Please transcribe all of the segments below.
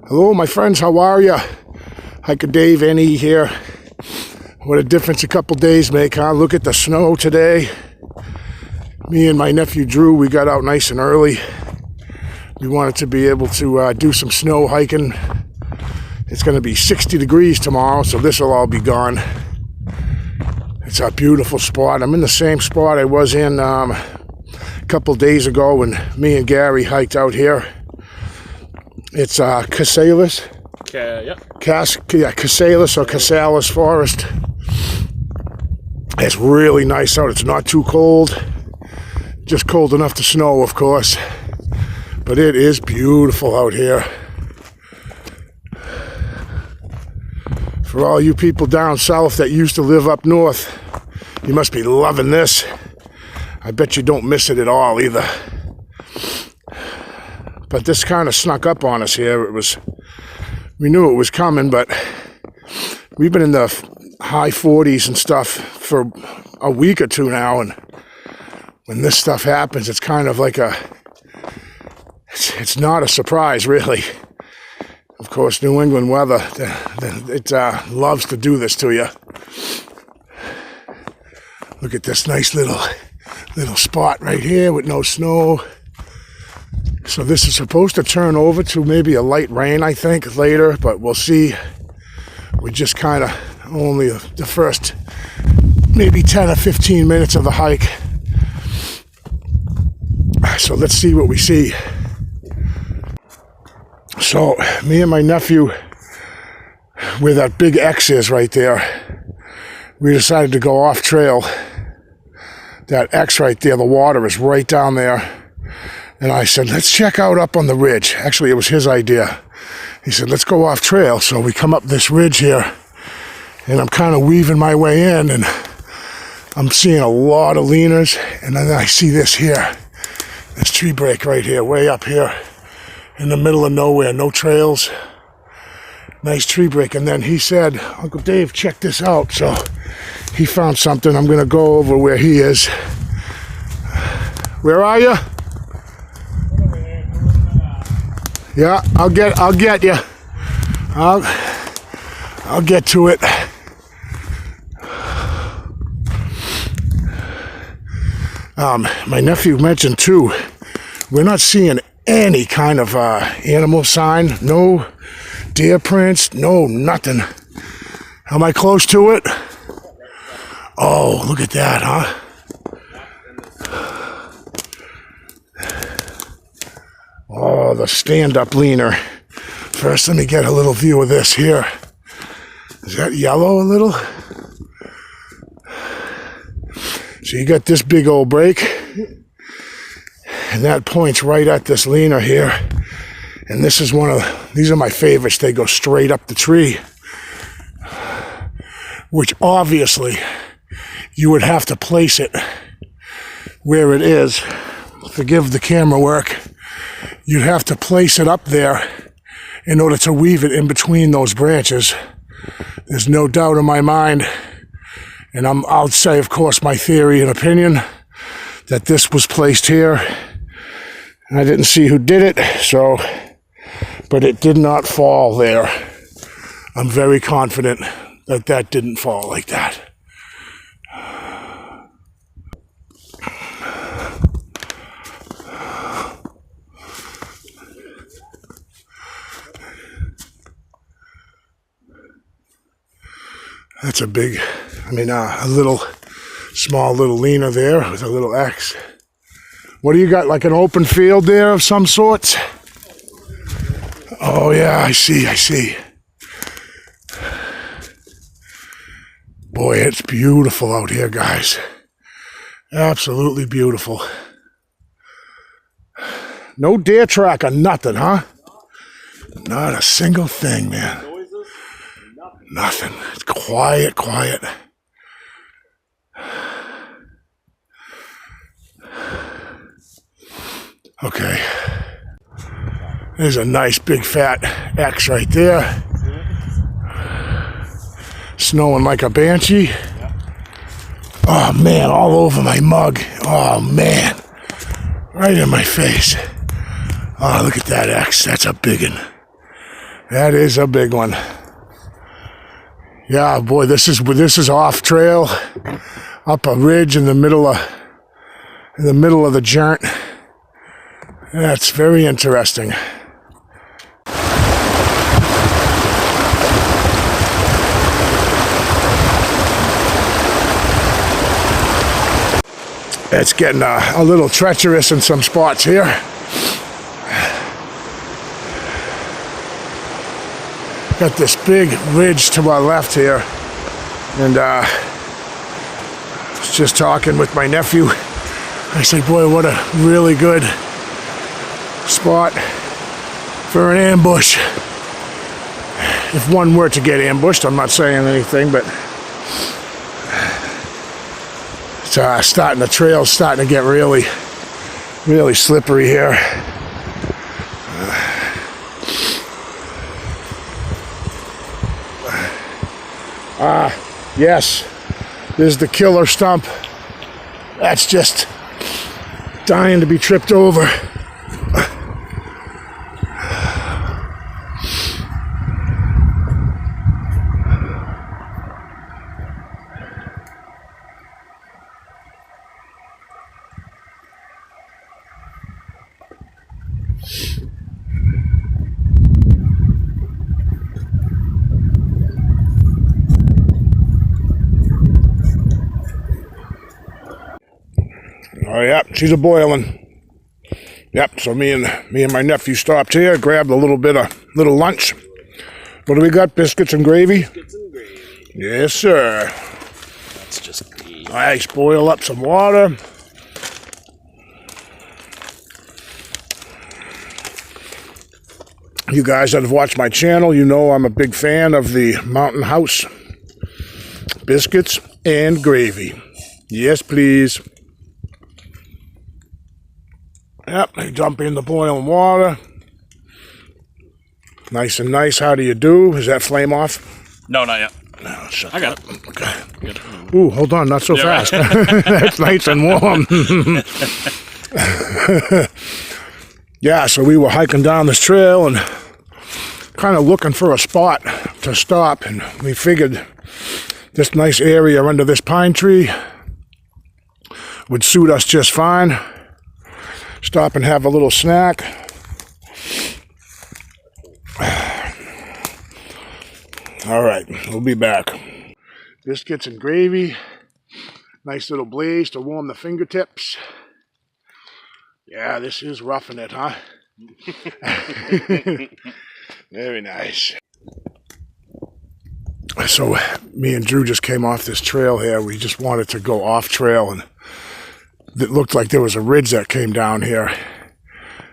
Hello, my friends, how are ya? Hiker Dave, NE here. What a difference a couple days make, huh? Look at the snow today. Me and my nephew Drew, we got out nice and early. We wanted to be able to do some snow hiking. It's going to be 60 degrees tomorrow, so this will all be gone. It's a beautiful spot. I'm in the same spot I was in a couple days ago when me and Gary hiked out here. It's Casalis. Casalis or Casalis Forest. It's really nice out. It's not too cold. Just cold enough to snow, of course. But it is beautiful out here. For all you people down south that used to live up north, you must be loving this. I bet you don't miss it at all either. But this kind of snuck up on us here. We knew it was coming, but we've been in the high 40s and stuff for a week or two now, and when this stuff happens, it's kind of like it's not a surprise, really. Of course, New England weather, it loves to do this to you. Look at this nice little spot right here with no snow. So this is supposed to turn over to maybe a light rain, I think, later, but we'll see. We're just kind of only the first maybe 10 or 15 minutes of the hike. So let's see what we see. So me and my nephew, where that big X is right there, we decided to go off trail. That X right there, the water is right down there. And I said, let's check out up on the ridge. Actually, it was his idea. He said, let's go off trail. So we come up this ridge here, and I'm kind of weaving my way in, and I'm seeing a lot of leaners. And then I see this here, this tree break right here, way up here in the middle of nowhere, no trails. Nice tree break. And then he said, Uncle Dave, check this out. So he found something. I'm going to go over where he is. Where are you? Yeah, I'll get you. I'll get to it. My nephew mentioned too, we're not seeing any kind of animal sign, no deer prints, no nothing. Am I close to it? Oh, look at that, huh? Oh, the stand-up leaner. First, let me get a little view of this here. Is that yellow a little? So you got this big old break, and that points right at this leaner here. And this is these are my favorites. They go straight up the tree, which obviously you would have to place it where it is. Forgive the camera work. You'd have to place it up there in order to weave it in between those branches. There's no doubt in my mind, and I'll say, of course, my theory and opinion, that this was placed here. And I didn't see who did it, but it did not fall there. I'm very confident that that didn't fall like that. That's a big, small little leaner there with a little X. What do you got, like an open field there of some sorts? Oh yeah, I see. Boy, it's beautiful out here, guys. Absolutely beautiful. No deer track or nothing, huh? Not a single thing, man. Nothing. It's quiet. Okay. There's a nice big fat X right there. Snowing like a banshee. Oh man, all over my mug. Oh man. Right in my face. Oh, look at that X. That's a big one. That is a big one. Yeah, boy, this is off trail, up a ridge in the middle of the joint. That's very interesting. It's getting a little treacherous in some spots here. Got this big ridge to our left here, and I was just talking with my nephew. I said, boy, what a really good spot for an ambush. If one were to get ambushed, I'm not saying anything, but it's the trail's starting to get really, really slippery here. Yes, there's the killer stump. That's just dying to be tripped over. Oh, yep, she's a boiling. Yep, so me and my nephew stopped here, grabbed a little lunch. What do we got? Biscuits and gravy? Biscuits and gravy. Yes, sir. That's just gravy. Nice, boil up some water. You guys that have watched my channel, you know I'm a big fan of the Mountain House biscuits and gravy. Yes, please. Yep, they jump in the boiling water. Nice and nice. How do you do? Is that flame off? No, not yet. No, shut I got up. it. Okay. Good. Ooh, hold on, not so fast. Right. That's nice and warm. Yeah, so we were hiking down this trail and kind of looking for a spot to stop, and we figured this nice area under this pine tree would suit us just fine. Stop and have a little snack. All right, we'll be back. Biscuits and gravy. Nice little blaze to warm the fingertips. Yeah, this is roughing it, huh? Very nice. So me and Drew just came off this trail here. We just wanted to go off trail, and it looked like there was a ridge that came down here.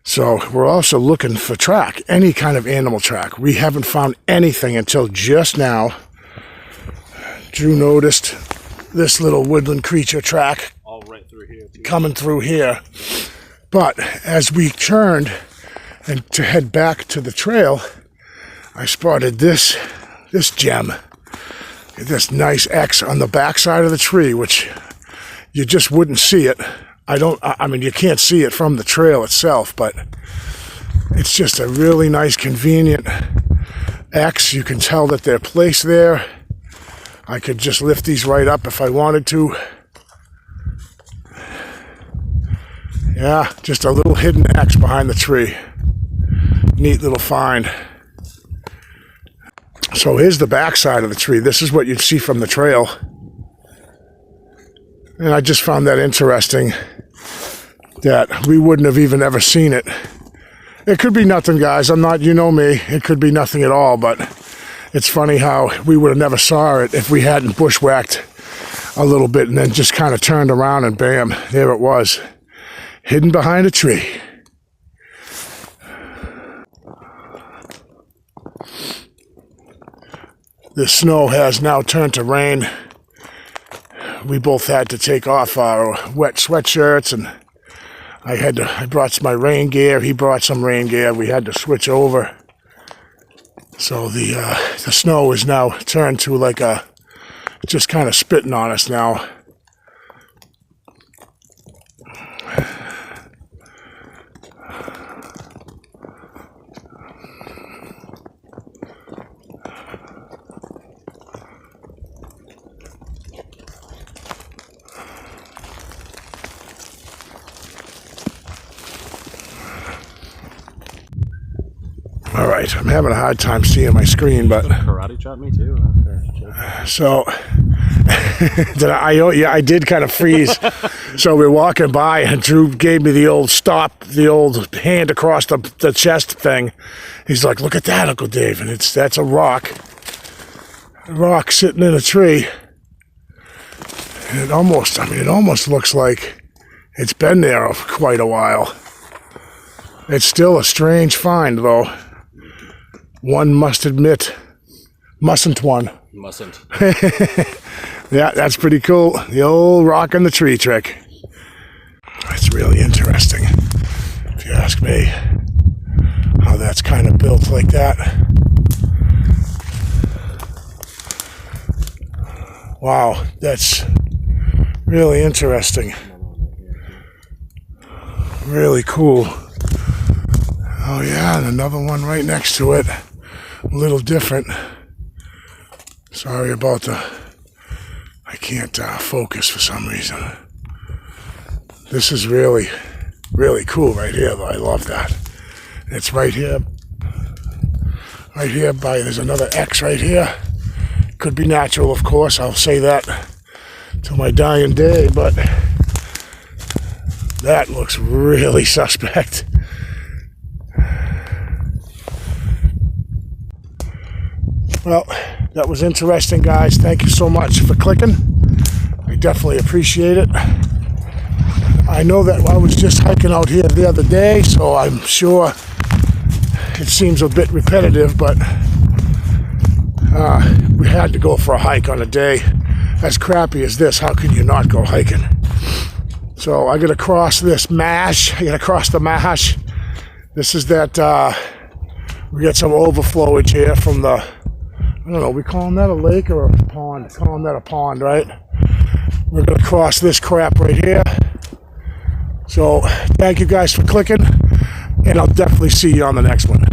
So we're also looking for track, any kind of animal track. We haven't found anything until just now. Drew noticed this little woodland creature track all right through here too. Coming through here. But as we turned and to head back to the trail, I spotted this gem. This nice X on the back side of the tree, which you just wouldn't see it. I mean, you can't see it from the trail itself, but it's just a really nice, convenient X. You can tell that they're placed there. I could just lift these right up if I wanted to. Yeah, just a little hidden X behind the tree. Neat little find. So here's the back side of the tree. This is what you'd see from the trail. And I just found that interesting that we wouldn't have even ever seen it. It could be nothing, guys. I'm not, you know me, it could be nothing at all, but it's funny how we would have never saw it if we hadn't bushwhacked a little bit and then just kind of turned around and bam, there it was, hidden behind a tree. The snow has now turned to rain. We both had to take off our wet sweatshirts, and I brought my rain gear. He brought some rain gear. We had to switch over. So the snow is now turned to like just kind of spitting on us now. All right, I'm having a hard time seeing my screen, but Karate chop me too. so I did kind of freeze. So we're walking by, and Drew gave me the old stop, the old hand across the chest thing. He's like, "Look at that, Uncle Dave," and that's a rock sitting in a tree. And it almost looks like it's been there for quite a while. It's still a strange find, though. One mustn't one. Mustn't. Yeah, that's pretty cool. The old rock in the tree trick. It's really interesting, if you ask me, how that's kind of built like that. Wow, that's really interesting. Really cool. Oh yeah, and another one right next to it. A little different. Sorry about I can't focus for some reason. This is really, really cool right here, though. I love that. It's right here. Right here there's another X right here. Could be natural, of course. I'll say that till my dying day, but that looks really suspect. Well, that was interesting, guys. Thank you so much for clicking. I definitely appreciate it. I know that I was just hiking out here the other day, so I'm sure it seems a bit repetitive, but we had to go for a hike on a day as crappy as this. How can you not go hiking? So I gotta cross this marsh. I gotta cross the marsh. This is that, we got some overflowage here from the, I don't know, we calling that a lake or a pond? Calling that a pond, right? We're gonna cross this crap right here. So thank you guys for clicking, and I'll definitely see you on the next one.